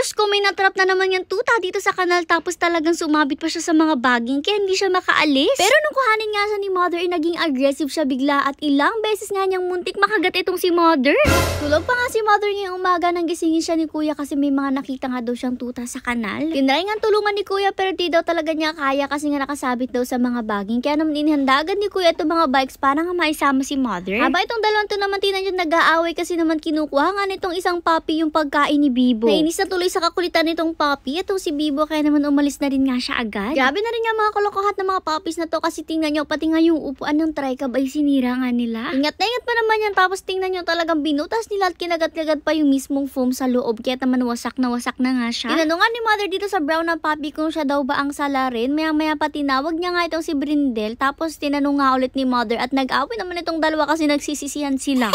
Diyos ko, may natrap na naman yung tuta dito sa kanal tapos talagang sumabit pa siya sa mga baging kaya hindi siya makaalis. Pero nung kuhanin nga siya ni Mother, naging aggressive siya bigla at ilang beses nga niyang muntik makagat itong si Mother. Tulog pa nga si Mother ngayong umaga nang gisingin siya ni Kuya kasi may mga nakita nga daw siyang tuta sa kanal. Tinry nga tulungan ni Kuya pero di daw talaga niya kaya kasi nga nakasabit daw sa mga baging kaya naman inihanda agad ni Kuya itong mga bikes para nga maisama si Mother. Aba itong dalawang to naman tinan yung nag-aaway kasi naman kinukuha nga nitong isang puppy yung pagkain ni Bibo. Nainis na tuloy sa kakulitan nitong puppy itong si Bibo kaya naman umalis na rin nga siya agad. Grabe na rin nga mga kalokohan ng mga puppies na to kasi tingnan nyo pati nga yung upuan ng tricab ay sinira nga nila. Ingat na ingat pa naman yan tapos tingnan nyo talagang binutas nila at kinagat-kagat pa yung mismong foam sa loob kaya naman wasak na nga siya. Tinanong nga ni Mother dito sa brown na puppy kung siya daw ba ang salarin. Maya pa tinawag niya nga itong si Brindel tapos tinanong nga ulit ni Mother at nag-away naman itong dalawa kasi nagsisisihan sila.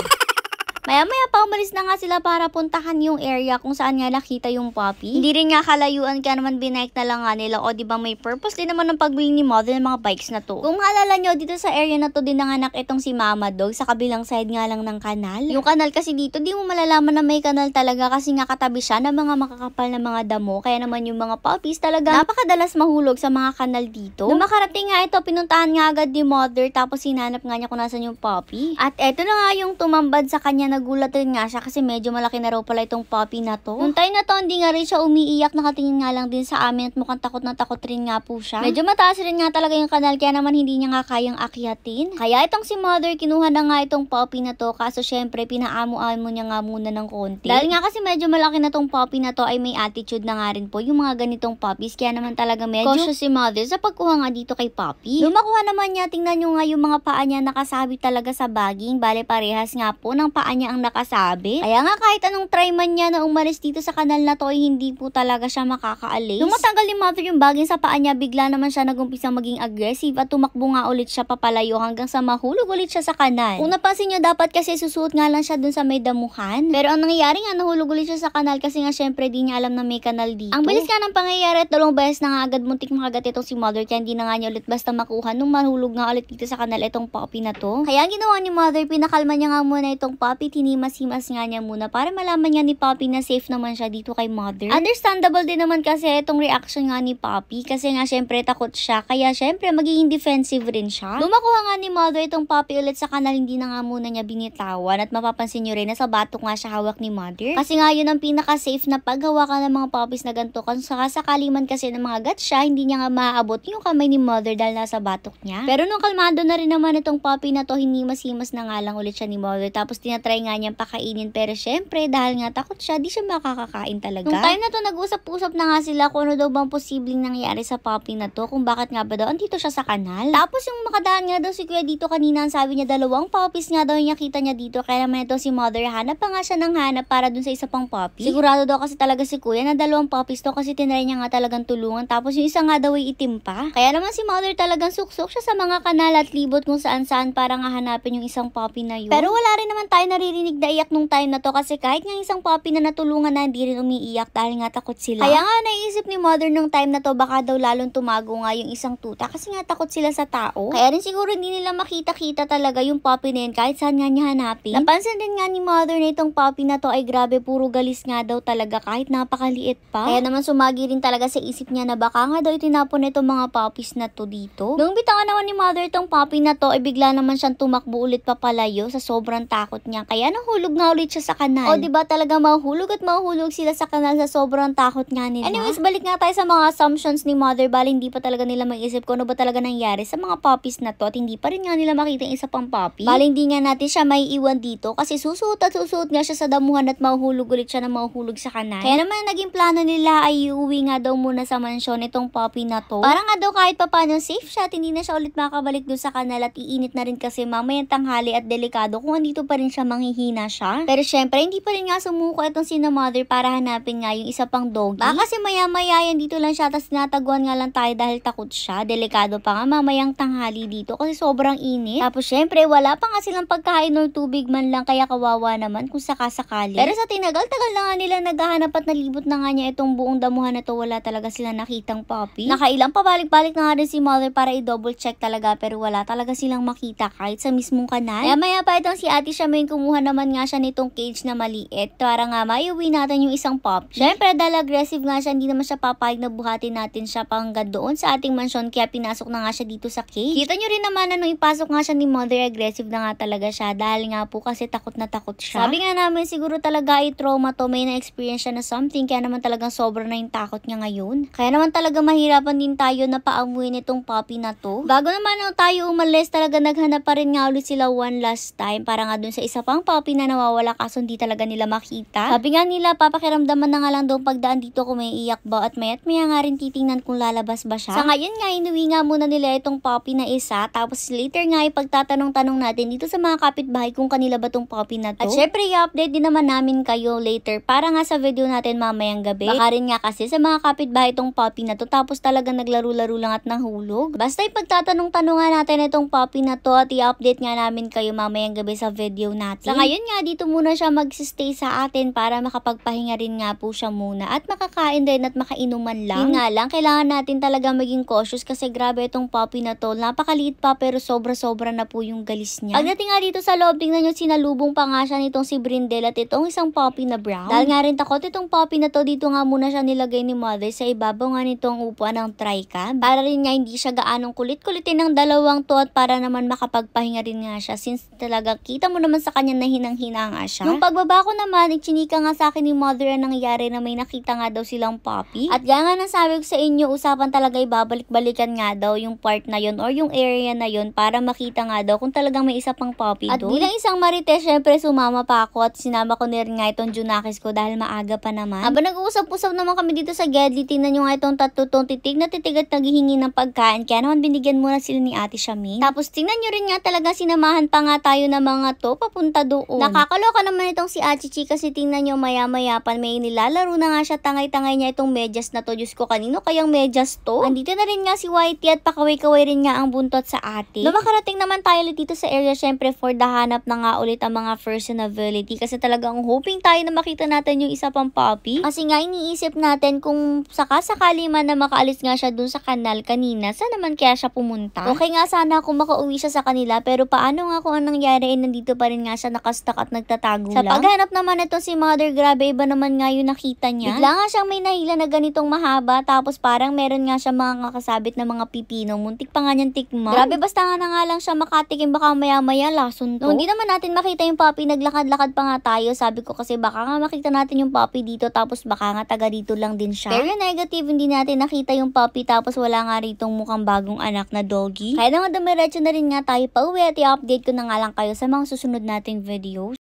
Maya pa umalis na nga sila para puntahan yung area kung saan nga nakita yung puppy. Hindi rin nga kalayuan kaya naman binike na lang nga nila o diba may purpose din naman ng pagbili ni Mother ng mga bikes na to. Kung maalala nyo dito sa area na to din nanganak itong si Mama Dog sa kabilang side nga lang ng kanal. Yung kanal kasi dito di mo malalaman na may kanal talaga kasi nga katabi siya ng mga makakapal na mga damo kaya naman yung mga puppies talaga napakadalas mahulog sa mga kanal dito. Nung makarating nga ito pinuntahan nga agad ni Mother tapos hinanap nga niya kung nasan yung puppy. At eto na nga yung tumambad sa kanya nagulat rin nga siya kasi medyo malaki na raw pala itong puppy na to. Nung time na to, hindi nga rin siya umiiyak, nakatingin nga lang din sa amin at mukhang takot na takot rin nga po siya. Medyo mataas rin nga talaga yung kanal kaya naman hindi niya nga kayang akyatin. Kaya itong si Mother, kinuha na nga itong puppy na to kaso syempre pinaamo-amo niya nga muna ng konti. Dahil nga kasi medyo malaki na tong puppy na to ay may attitude na nga rin po yung mga ganitong puppies kaya naman talaga medyo cautious si Mother sa pagkuha nga dito kay puppy. Nung makuha naman niya, tingnan nyo nga yung mga paa niya nakasabit talaga sa baging. Bale parehas nga po ng paa niya ang nakasabit. Kaya nga kahit anong try man niya na umalis dito sa kanal na to ay hindi po talaga siya makakaalis. Nung matanggal ni Mother yung baging sa paa niya, bigla naman siya nagumpisang maging aggressive at tumakbo nga ulit siya papalayo hanggang sa mahulog ulit siya sa kanal. Kung napansin niyo dapat kasi susuot nga lang siya dun sa may damuhan. Pero ang nangyayari nga nahulog ulit siya sa kanal kasi nga syempre di niya alam na may kanal dito. Ang bilis nga ng pangyayari at dalawang beses na nga agad muntik makagat itong si Mother kaya hindi na nga niya ulit basta makuha nung mahulog nga ulit dito sa kanal itong puppy na to. Kaya ang ginawa ni Mother, pinakalma niya nga muna itong puppy, tinimas-himas nga niya muna para malaman niya ni Puppy na safe naman siya dito kay Mother. Understandable din naman kasi itong reaction nga ni Puppy kasi nga syempre takot siya kaya syempre magiging defensive rin siya. Lumakuha nga ni Mother itong Puppy ulit sa kanal, hindi na nga muna niya binitawan at mapapansin nyo rin na sa batok nga siya hawak ni Mother. Kasi nga yun ang pinaka-safe na paghawakan ng mga puppies na ganito kasi sakasakali man kasi ng mga gat siya, hindi niya nga maaabot yung kamay ni Mother dahil nasa batok niya. Pero nung kalmado na rin naman itong Puppy na to, hinimas-himas na nga lang ulit siya ni Mother tapos tinatry nga niyang pakainin pero syempre dahil nga takot siya, di siya makakakain talaga. Nung time na to, nag-usap-usap na nga sila kung ano daw bang posibleng nangyari sa puppy na to, kung bakit nga ba daw andito siya sa kanal. Tapos yung makadaan nga daw si Kuya dito kanina, sabi niya dalawang puppies nga daw yung nakita niya dito, kaya naman ito si Mother, hanap pa nga siya ng hanap para dun sa isa pang puppy. Sigurado daw kasi talaga si Kuya na dalawang puppies to kasi tinry niya nga talagang tulungan, tapos yung isa nga daw ay itim pa. Kaya naman si Mother talagang suksok siya sa mga kanal at libot kung saan-saan para nga hanapin yung isang puppy na yun. Pero wala rin naman tayo naririnig na iyak nung time na to kasi kahit nga isang puppy na natulungan na hindi rin umiiyak dahil nga takot sila. Kaya nga naisip ni Mother nung time na to baka daw lalong tumago nga yung isang tuta kasi nga takot sila sa tao. Kaya rin siguro hindi nila makita-kita talaga yung puppy na yun kahit saan nga niya hanapin. Napansin din nga ni Mother na itong puppy na to ay grabe puro galis nga daw talaga kahit napakaliit pa. Kaya naman sumagi rin talaga sa isip niya na baka nga daw itinapon itong mga puppies na to dito. Nung bitawan naman ni Mother itong puppy na to ay bigla naman siyang tumakbo ulit papalayo sa sobrang takot niya. Kaya nahulog nga ulit siya sa kanal. O diba talaga mahulog at mahulog sila sa kanal sa sobrang takot nga nila. Anyways, balik nga tayo sa mga assumptions ni Mother. Bali hindi pa talaga nila mag-isip kung ano ba talaga nangyari sa mga puppies na to at hindi pa rin nga nila makita yung isa pang puppy. Bali hindi nga natin siya may iwan dito kasi susuot at susuot nga siya sa damuhan at mahuhulog ulit siya na mahuhulog sa kanal. Kaya naman naging plano nila ay iuwi nga daw muna sa mansyon itong puppy na to. Para nga daw kahit pa paano safe siya at hindi na siya ulit makabalik doon sa kanal at iinit na rin kasi mamayang tanghali at delikado kung andito pa rin siya manghihina siya. Pero syempre hindi pa rin nga sumuko itong si Mother para hanapin nga yung isa pang doggy. Baka kasi maya-maya yan dito lang siya tapos tinataguan nga lang tayo dahil takot siya. Delikado pa nga mamayang tanghali dito kasi sobrang init. Tapos syempre wala pa nga silang pagkain or tubig man lang kaya kawawa naman kung sakasakali. Pero sa tinagal-tagal na nga nila naghahanap at nalibot na nga niya itong buong damuhan na to, wala talaga sila nakitang puppy. Nakailang pabalik-balik na nga rin si Mother para i-double check talaga pero wala talaga silang makita kahit sa mismong kanal. Kaya maya pa itong si ate siya may kumuha kumuha naman nga siya nitong cage na maliit para nga maiuwi natin yung isang puppy. Syempre, dahil aggressive nga siya, hindi naman siya papayag na buhatin natin siya hanggang doon sa ating mansyon, kaya pinasok na nga siya dito sa cage. Kita nyo rin naman na nung ipasok nga siya ni Mother, aggressive na nga talaga siya dahil nga po kasi takot na takot siya. Sabi nga namin siguro talaga ay trauma to, may na-experience siya na something, kaya naman talagang sobra na yung takot niya ngayon. Kaya naman talaga mahirapan din tayo na paamuin itong puppy na to. Bago naman nung tayo umalis, talaga naghanap pa rin nga ulit sila one last time para nga dun sa isa pang puppy na nawawala kaso hindi talaga nila makita. Sabi nga nila, papakiramdaman na nga lang daw pagdaan dito kung may iyak ba at maya't maya nga rin titingnan kung lalabas ba siya. Sa ngayon nga, inuwi nga muna nila itong puppy na isa, tapos later nga ipagtatanong-tanong natin dito sa mga kapitbahay kung kanila ba tong puppy na to. At syempre, i-update din naman namin kayo later para nga sa video natin mamayang gabi. Baka rin nga kasi sa mga kapitbahay itong puppy na to tapos talaga naglaro-laro lang at nahulog. Basta ipagtatanong-tanongan natin itong puppy na to at i-update nga namin kayo mamayang gabi sa video natin. Sa ngayon nga, dito muna siya mag-stay sa atin para makapagpahinga rin nga po siya muna at makakain rin at makainuman lang. Yun nga lang, kailangan natin talaga maging cautious kasi grabe itong puppy na to. Napakaliit pa pero sobra-sobra na po yung galis niya. Pagdating nga dito sa loob, tingnan nyo, sinalubong pa nga siya nitong si Brindel at itong isang puppy na brown. Dahil nga rin takot itong puppy na to, dito nga muna siya nilagay ni Mother sa ibabaw nga nitong upuan ng tricam. Para rin nga hindi siya gaanong kulit-kulitin ng dalawang to at para naman makapagpahinga rin nga siya since talaga kita mo naman sa kanya na hinang-hina nga siya. Nung pagbaba ko naman, ichinika nga sa akin ni Mother ang nangyari na may nakita nga daw silang puppy. At gaya nga nasabi ko sa inyo, usapan talaga ibabalik-balikan nga daw yung part na yon or yung area na yon para makita nga daw kung talagang may isa pang puppy doon. At bilang isang marites, syempre sumama pa ako at sinama ko na rin nga itong Junakis ko dahil maaga pa naman. Habang nag-uusap-usap naman kami dito sa Gedli, tingnan nyo nga itong tatutong titig na titig at naghihingi ng pagkain. Kaya naman binigyan muna sila ni Ate Shamin. Tapos tingnan nyo rin nga talaga sinamahan pa nga tayo ng mga to papunta doon. Nakakaloka naman itong si Achichi kasi tingnan nyo maya-maya pa may nilalaro na nga siya, tangay-tangay niya itong medyas na to. Diyos ko, kanino kayang medyas to? Andito na rin nga si Whitey at pakaway-kaway rin nga ang buntot sa ate. Nung makarating naman tayo ulit dito sa area, syempre for the hanap na nga ulit ang mga personality kasi talagang hoping tayo na makita natin yung isa pang puppy. Kasi nga iniisip natin kung sakasakali man na makaalis nga siya dun sa kanal kanina, saan naman kaya siya pumunta? Okay nga sana kung makauwi siya sa kanila, pero paano nga kung anong nangyari ay nandito pa rin nga siya nakastak at nagtatago lang. Sa paghanap naman ito si Mother, grabe iba naman nga yung nakita niya. Bigla nga siyang may nahila na ganitong mahaba, tapos parang meron nga siya mga kakasabit na mga pipino. Muntik pa nga niyang tikman. Grabe, basta nga na nga lang siya makatikim, baka maya-maya lason to. Nung hindi naman natin makita yung puppy, naglakad-lakad pa nga tayo. Sabi ko kasi baka nga makita natin yung puppy dito, tapos baka nga taga dito lang din siya. Pero negative, hindi natin nakita yung puppy, tapos wala nga ritong mukhang bagong anak na doggy. Kaya na nga dumiretso na rin nga tayo pa uwi at i-update ko na nga lang kayo sa mga susunod nating videos.